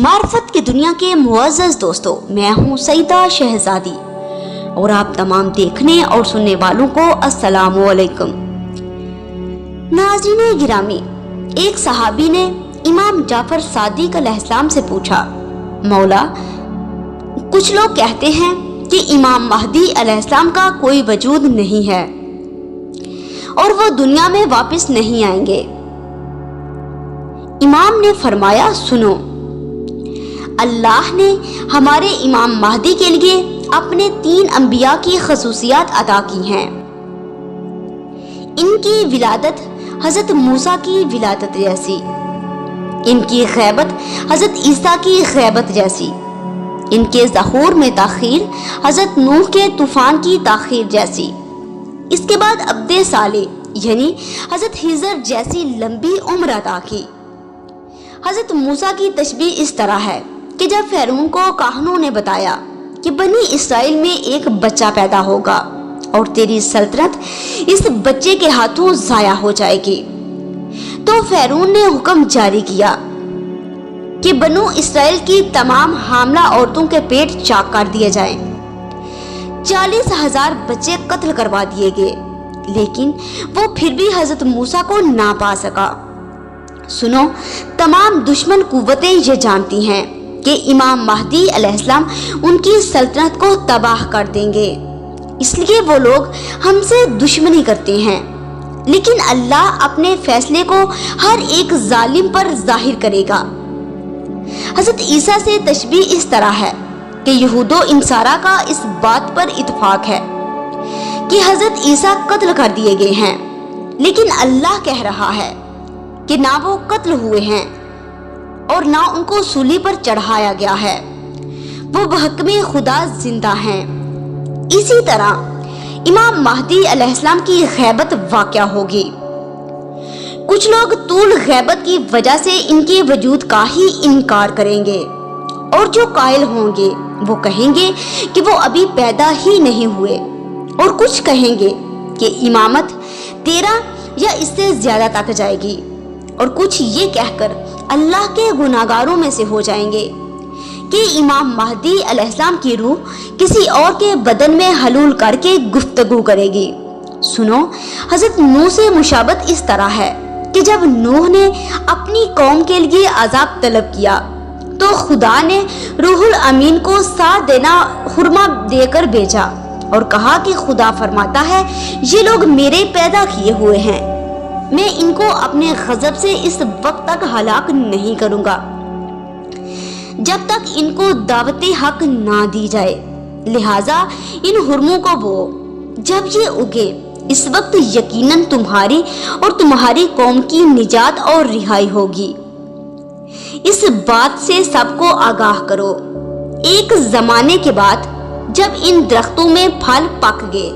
मार्फत की दुनिया के मुअज़्ज़ज़ दोस्तों, मैं हूँ सईदा शहजादी और आप तमाम देखने और सुनने वालों को अस्सलामु अलैकुम। नाज़रीने गिरामी, एक सहाबी ने इमाम जाफर सादिक अलैहिस्सलाम से पूछा, मौला, कुछ लोग कहते हैं कि इमाम महदी अलैहिस्सलाम का कोई वजूद नहीं है और वो दुनिया में वापस नहीं आएंगे। इमाम ने फरमाया, सुनो, अल्लाह ने हमारे इमाम महदी के लिए अपने 3 अंबिया की खसूसियात अता की हैं। इनकी विलादत हजरत मूसा की विलादत जैसी, इनकी ग़ैबत हजरत ईसा की ग़ैबत जैसी, इनके ज़हूर में ताख़ीर हजरत नूह के तूफ़ान की ताख़ीर जैसी, इसके बाद अब्दे साले यानी हजरत हिजर जैसी लंबी उम्र अता की। हजरत मूसा की तशबीह इस तरह है कि जब फ़िरौन को काहनों ने बताया कि बनी इसराइल में एक बच्चा पैदा होगा और तेरी सल्तनत इस बच्चे के हाथों ज़ाया हो जाएगी, तो फ़िरौन ने हुक्म जारी किया कि बनु इसराइल की तमाम हामला औरतों के पेट चाक कर दिए जाएं। 40,000 बच्चे कत्ल करवा दिए गए, लेकिन वो फिर भी हजरत मूसा को ना पा सका। सुनो, तमाम दुश्मन कुव्वतें ये जानती हैं कि इमाम महदी अलैहिस्सलाम उनकी सल्तनत को तबाह कर देंगे, इसलिए वो लोग हमसे दुश्मनी करते हैं, लेकिन अल्लाह अपने फैसले को हर एक जालिम पर जाहिर करेगा। हजरत ईसा से तशबीह इस तरह है कि यहूदो इंसारा का इस बात पर इत्फाक है कि हजरत ईसा कत्ल कर दिए गए हैं, लेकिन अल्लाह कह रहा है कि ना वो कत्ल हुए हैं और ना उनको सूली पर चढ़ाया गया है, वो बहकमे खुदा जिंदा हैं। इसी तरह इमाम महदी अलैहिस्सलाम की ग़ैबत वाक़या होगी। कुछ लोग तूल ग़ैबत की वजह से इनके वजूद का ही इनकार करेंगे और जो कायल होंगे वो कहेंगे कि वो अभी पैदा ही नहीं हुए, और कुछ कहेंगे कि इमामत 13 या इससे ज्यादा तक जाएगी, और कुछ ये कहकर अल्लाह के गुनाहगारों में से हो जाएंगे कि इमाम महदी अलैहिस्सलाम की रूह किसी और के बदन में हलूल करके गुफ्तगू करेगी। सुनो, हजरत नूह से मुशाबत इस तरह है कि जब नूह ने अपनी कौम के लिए अजाब तलब किया तो खुदा ने रूहुल अमीन को साथ देना हुरमा देकर भेजा और कहा कि खुदा फरमाता है, ये लोग मेरे पैदा किए हुए हैं, मैं इनको अपने गजब से इस वक्त तक हलाक नहीं करूंगा जब तक इनको दावते हक ना दी जाए, लिहाजा इन हुरमों को बो, जब ये उगे इस वक्त यकीनन तुम्हारी और तुम्हारी कौम की निजात और रिहाई होगी। इस बात से सबको आगाह करो। एक जमाने के बाद जब इन दरख्तों में फल पक गए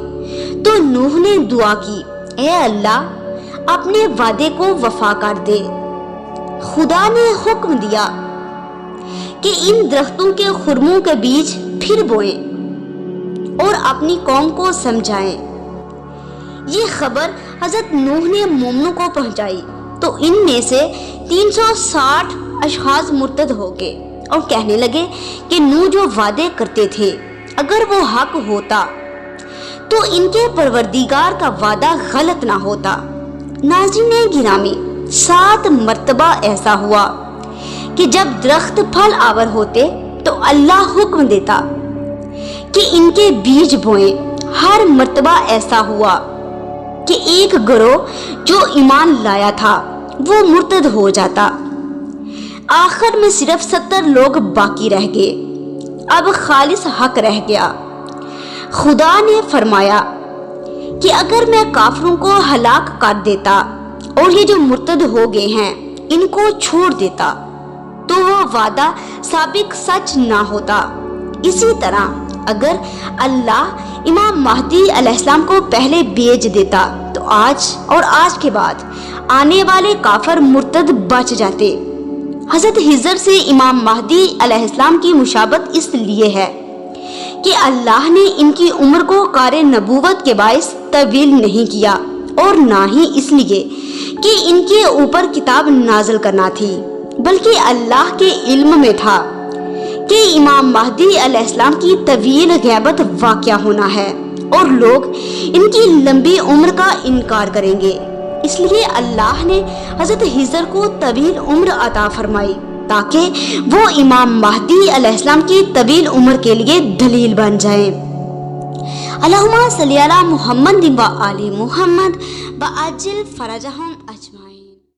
तो नूह ने दुआ की, ए अल्लाह, अपने वादे को वफा कर दे। खुदा ने हुक्म दिया कि इन दरख्तों के खुरमों के बीज फिर बोएं और अपनी कौम को समझाएं। ये खबर हजरत नूह ने मोमनों को पहुंचाई तो इनमें से 360 अशखास मुर्तद हो गए और कहने लगे कि नूह जो वादे करते थे अगर वो हक होता तो इनके परवरदिगार का वादा गलत ना होता। नाज़रीने गिरामी, 7 मर्तबा ऐसा हुआ कि जब दरख्त फल आवर होते तो अल्लाह हुक्म देता कि इनके बीज बोएं। हर मर्तबा ऐसा हुआ कि एक गिरोह जो ईमान लाया था वो मुर्तद हो जाता। आखिर में सिर्फ 70 लोग बाकी रह गए। अब खालिस हक रह गया। खुदा ने फरमाया कि अगर मैं काफिरों को हलाक कर देता और ये जो मुर्तद हो गए हैं इनको छोड़ देता तो वो वादा साबिक सच ना होता। इसी तरह अगर अल्लाह इमाम महदी अलैहिस्सलाम को पहले भेज देता तो आज और आज के बाद आने वाले काफिर मुर्तद बच जाते। हजरत हिजर से इमाम महदी अलैहिस्सलाम की मुशाबत इसलिए है कि अल्लाह ने इनकी उम्र को कार नबूवत के बाइस तवील नहीं किया और ना ही इसलिए कि इनके ऊपर किताब नाज़िल करना थी। بلکہ اللہ کے علم میں تھا کہ امام مہدی علیہ السلام کی طویل غیبت واقع ہونا ہے اور لوگ ان کی لمبی عمر کا انکار کریں گے۔ اس لیے اللہ نے حضرت خضر کو طویل عمر عطا فرمائی تاکہ وہ امام مہدی علیہ السلام کی طویل عمر کے لیے دلیل بن جائیں۔ اللہم صلی علی محمد و آل محمد وعجل فرجہم اجمعین۔